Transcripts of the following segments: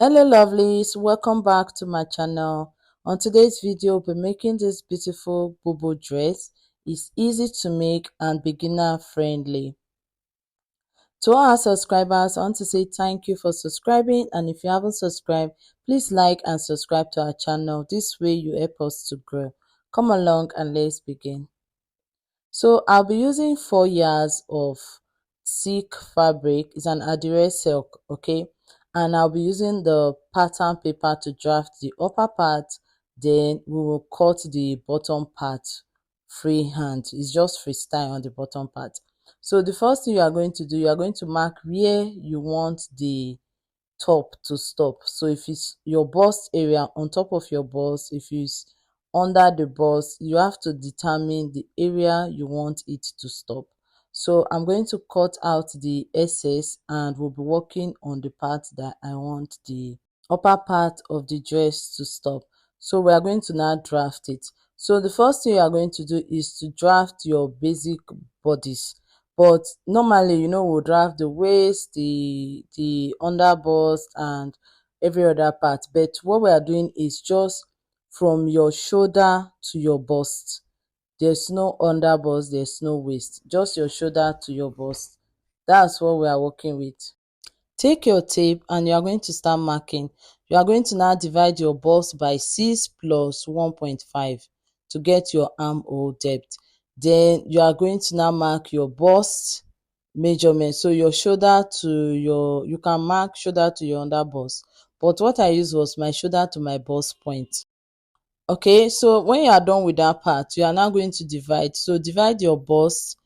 Hello lovelies, welcome back to my channel. On today's video, we'll be making this beautiful Bubu dress. It's easy to make and beginner friendly. To all our subscribers, I want to say thank you for subscribing, and if you haven't subscribed, please like and subscribe to our channel. This way you help us to grow. Come along and let's begin. So I'll be using 4 yards of silk fabric. It's an Adire silk, okay? And I'll be using the pattern paper to draft the upper part. Then we will cut the bottom part freehand. It's just freestyle on the bottom part. So the first thing you are going to do, you are going to mark where you want the top to stop. So if it's your bust area, on top of your bust, if it's under the bust, you have to determine the area you want it to stop. So I'm going to cut out the excess and we'll be working on the part that I want the upper part of the dress to stop. So we are going to now draft it. So the first thing you are going to do is to draft your basic bodice. But normally, we'll draft the waist, the under bust and every other part. But what we are doing is just from your shoulder to your bust. There's no under bust, there's no waist, just your shoulder to your bust. That's what we are working with. Take your tape and you are going to start marking. You are going to now divide your bust by 6 plus 1.5 to get your armhole depth. Then you are going to now mark your bust measurement. So your shoulder to you can mark shoulder to your under bust. But what I used was my shoulder to my bust point. Okay, so when you are done with that part, you are now going to divide. So divide your bust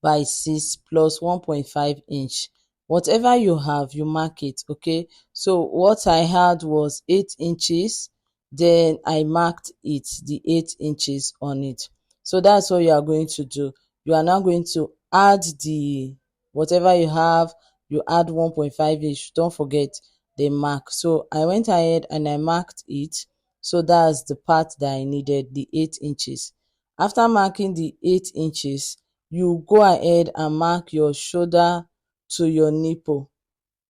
by 6 plus 1.5 inch. Whatever you have, you mark it. Okay, so what I had was 8 inches, then I marked it, the 8 inches on it. So that's what you are going to do. You are now going to add the whatever you have, you add 1.5 inch, don't forget the mark. So I went ahead and I marked it. So that's the part that I needed, the 8 inches. After marking the 8 inches, you go ahead and mark your shoulder to your nipple.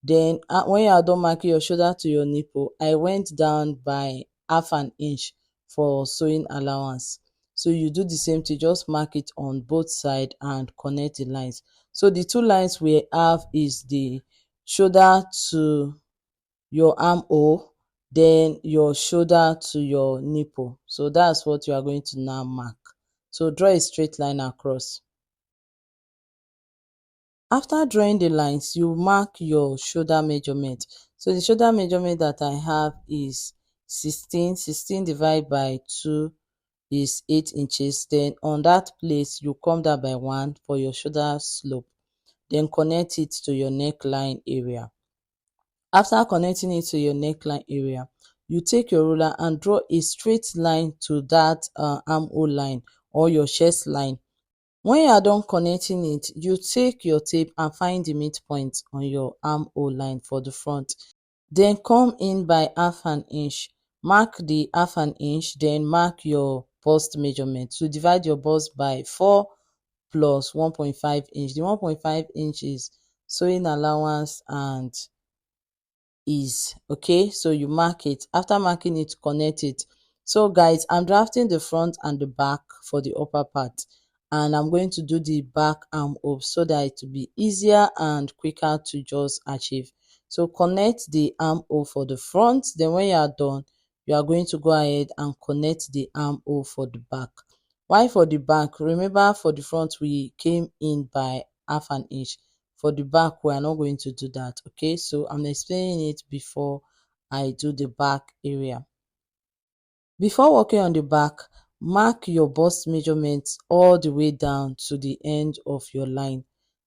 Then when you are done marking your shoulder to your nipple, I went down by half an inch for sewing allowance. So you do the same thing, just mark it on both sides and connect the lines. So the two lines we have is the shoulder to your armhole, then your shoulder to your nipple. So that's what you are going to now mark. So draw a straight line across. After drawing the lines, you mark your shoulder measurement. So the shoulder measurement that I have is 16. 16 divided by 2 is 8 inches. Then on that place, you come down by 1 for your shoulder slope. Then connect it to your neckline area. After connecting it to your neckline area, you take your ruler and draw a straight line to that armhole line or your chest line. When you are done connecting it, you take your tape and find the midpoint on your armhole line for the front. Then come in by half an inch. Mark the half an inch, then mark your bust measurement. So divide your bust by 4 plus 1.5 inch. The 1.5 inch is sewing allowance and is okay. So you mark it. After marking it, connect it. So guys, I'm drafting the front and the back for the upper part, and I'm going to do the back arm up so that it will be easier and quicker to just achieve. So connect the armhole for the front, then when you are done, you are going to go ahead and connect the armhole for the back. Why for the back? Remember, for the front we came in by half an inch. For the back, we are not going to do that. Okay, so I'm explaining it before I do the back area. Before working on the back, mark your bust measurements all the way down to the end of your line.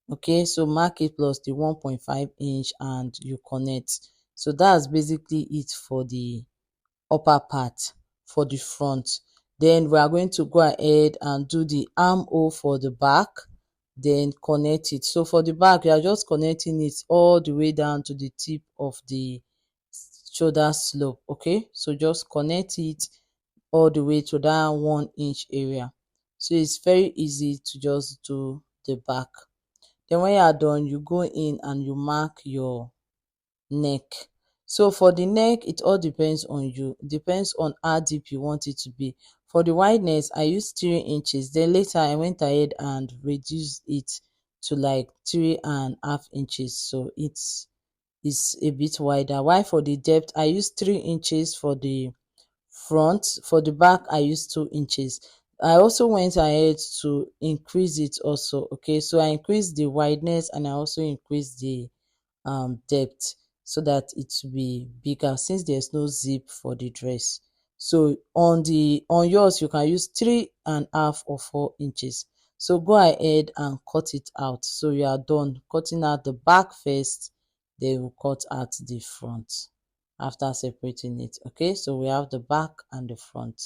Okay, so mark it plus the 1.5 inch and you connect. So that's basically it for the upper part, for the front. Then we are going to go ahead and do the armhole for the back, then connect it. So for the back, you are just connecting it all the way down to the tip of the shoulder slope. Okay, so just connect it all the way to that 1 inch area. So it's very easy to just do the back. Then when you are done, you go in and you mark your neck. So for the neck, it all depends on you. It depends on how deep you want it to be. For the wideness, I used 3 inches. Then later I went ahead and reduced it to like 3.5 inches. So it's a bit wider. While for the depth, I used 3 inches for the front. For the back, I used 2 inches. I also went ahead to increase it also. Okay, so I increased the wideness and I also increased the depth so that it will be bigger since there's no zip for the dress. So on yours you can use 3.5 or 4 inches. So go ahead and cut it out. So you are done cutting out the back first, then we'll cut out the front after separating it. Okay, so we have the back and the front.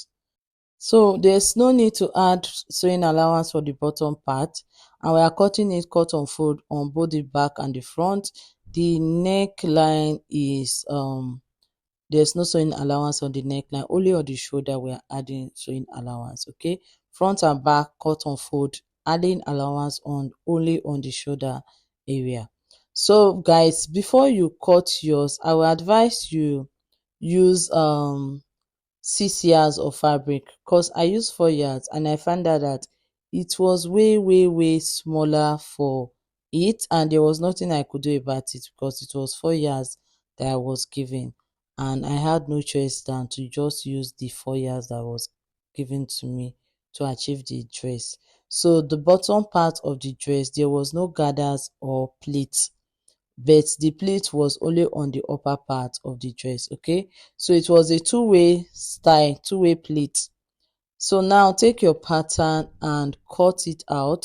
So there's no need to add sewing allowance for the bottom part, and we are cutting it cut on fold on both the back and the front. The neckline is there's no sewing allowance on the neckline, only on the shoulder we are adding sewing allowance. Okay, front and back cut on fold, adding allowance on only on the shoulder area. So guys, before you cut yours, I will advise you use 6 yards of fabric, because I used 4 yards and I found out that it was way smaller for it, and there was nothing I could do about it because it was 4 yards that I was given, and I had no choice than to just use the 4 yards that was given to me to achieve the dress. So the bottom part of the dress, there was no gathers or pleats, but the pleat was only on the upper part of the dress. Okay, so it was a two-way style, two-way pleat. So now take your pattern and cut it out.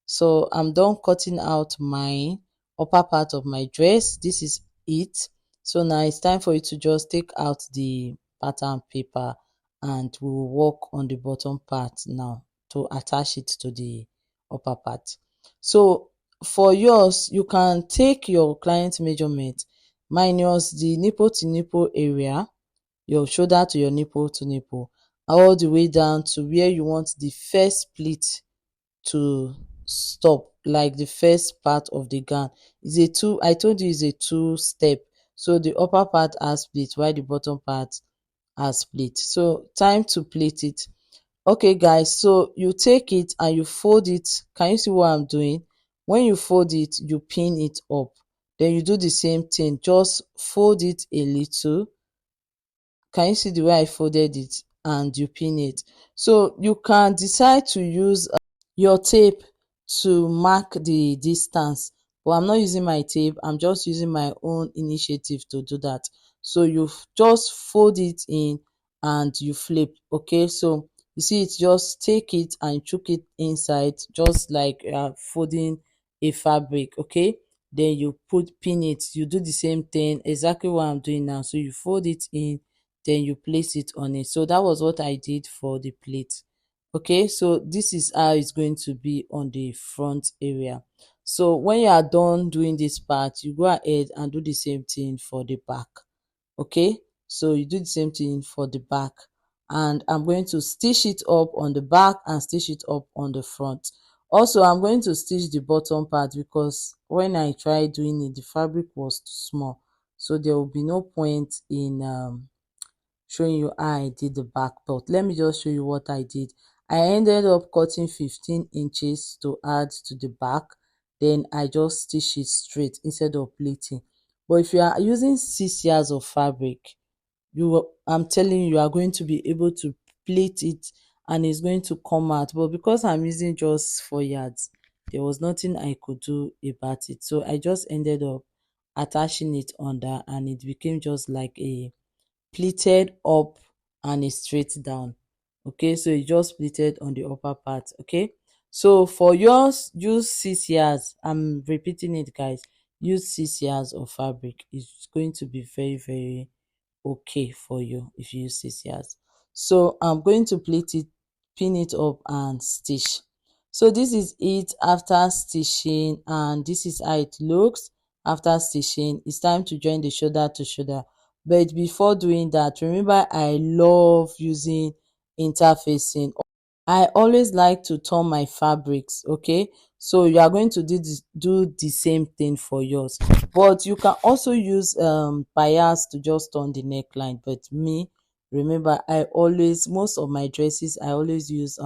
So I'm done cutting out my upper part of my dress. This is it. So now it's time for you to just take out the pattern paper and we will work on the bottom part now to attach it to the upper part. So for yours, you can take your client measurement minus the nipple to nipple area, your shoulder to your nipple to nipple, all the way down to where you want the first pleat to stop, like the first part of the gown. Is a two, I told you, is a two step. So the upper part has split while the bottom part has split. So time to plait it. Okay guys, so you take it and you fold it. Can you see what I'm doing? When you fold it, you pin it up. Then you do the same thing, just fold it a little. Can you see the way I folded it? And you pin it. So you can decide to use your tape to mark the distance, but I'm not using my tape. I'm just using my own initiative to do that. So you just fold it in and you flip. Okay, so you see it, just take it and chook it inside, just like folding a fabric. Okay, then you pin it. You do the same thing, exactly what I'm doing now. So you fold it in, then you place it on it. So that was what I did for the plate. Okay, so this is how it's going to be on the front area. So when you are done doing this part, you go ahead and do the same thing for the back. Okay, so you do the same thing for the back, and I'm going to stitch it up on the back and stitch it up on the front. Also, I'm going to stitch the bottom part because when I tried doing it, the fabric was too small, so there will be no point in showing you how I did the back part. Let me just show you what I did. I ended up cutting 15 inches to add to the back. Then I just stitch it straight instead of pleating. But if you are using 6 yards of fabric, I'm telling you, you are going to be able to pleat it and it's going to come out. But because I'm using just 4 yards, there was nothing I could do about it. So I just ended up attaching it under and it became just like a pleated up and a straight down. Okay, so it just pleated on the upper part. Okay, so for yours, use 6 yards. I'm repeating it guys, use 6 yards of fabric. It's going to be very okay for you if you use 6 yards. So I'm going to pleat it, pin it up and stitch. So this is it after stitching, and this is how it looks after stitching. It's time to join the shoulder to shoulder, but before doing that, remember I love using interfacing. I always like to turn my fabrics. Okay, So you are going to do the same thing for yours, but you can also use bias to just turn the neckline. But me, remember, I always, most of my dresses, I always use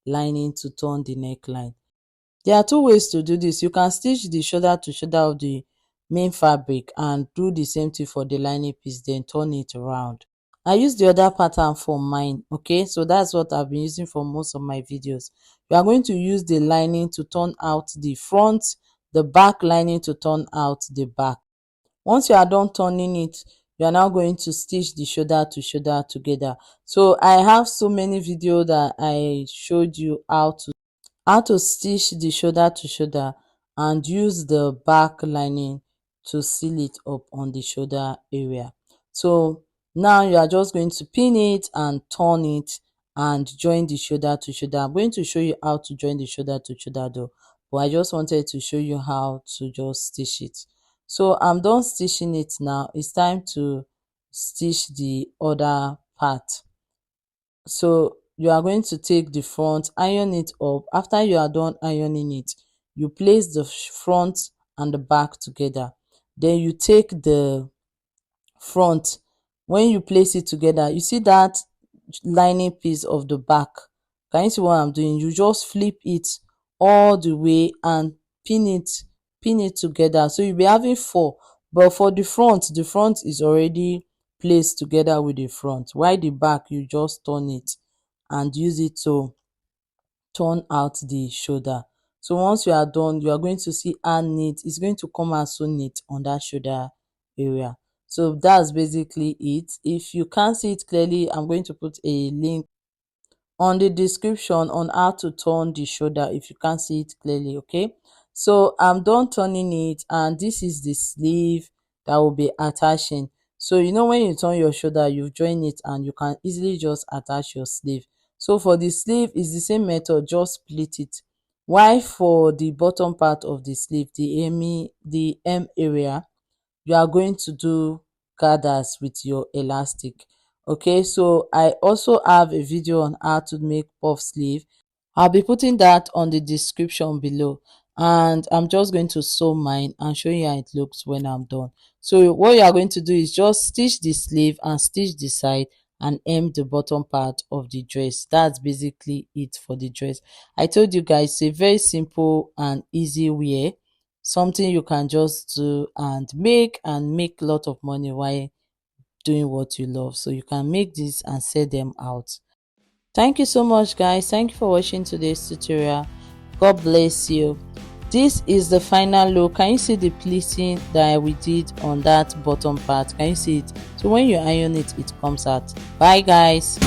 lining to turn the neckline. There are two ways to do this. You can stitch the shoulder to shoulder of the main fabric and do the same thing for the lining piece, then turn it around. I use the other pattern for mine. Okay, so that's what I've been using for most of my videos. You are going to use the lining to turn out the front, the back lining to turn out the back. Once you are done turning it, you are now going to stitch the shoulder to shoulder together. So I have so many videos that I showed you how to stitch the shoulder to shoulder and use the back lining to seal it up on the shoulder area. So now you are just going to pin it and turn it and join the shoulder to shoulder. I'm going to show you how to join the shoulder to shoulder though, but I just wanted to show you how to just stitch it. So I'm done stitching it now. It's time to stitch the other part. So you are going to take the front, iron it up. After you are done ironing it, you place the front and the back together. Then you take the front. When you place it together, you see that lining piece of the back. Can you see what I'm doing? You just flip it all the way and pin it together. So you'll be having four, but for the front is already placed together with the front, while the back you just turn it and use it to turn out the shoulder. So once you are done, you are going to see how neat it's going to come out, so neat on that shoulder area. So that's basically it. If you can't see it clearly, I'm going to put a link on the description on how to turn the shoulder if you can't see it clearly. Okay, so I'm done turning it, and this is the sleeve that will be attaching. So you know, when you turn your shoulder, you join it and you can easily just attach your sleeve. So for the sleeve is the same method, just split it. While for the bottom part of the sleeve, the M area, you are going to do gathers with your elastic. Okay, so I also have a video on how to make puff sleeve. I'll be putting that on the description below, and I'm just going to sew mine and show you how it looks when I'm done. So what you are going to do is just stitch the sleeve and stitch the side and hem the bottom part of the dress. That's basically it for the dress. I told you guys, it's a very simple and easy wear, something you can just do and make a lot of money while doing what you love. So you can make this and sell them out. Thank you so much, guys. Thank you for watching today's tutorial. God bless you. This is the final look. Can you see the pleating that we did on that bottom part? Can you see it? So when you iron it, it comes out. Bye, guys.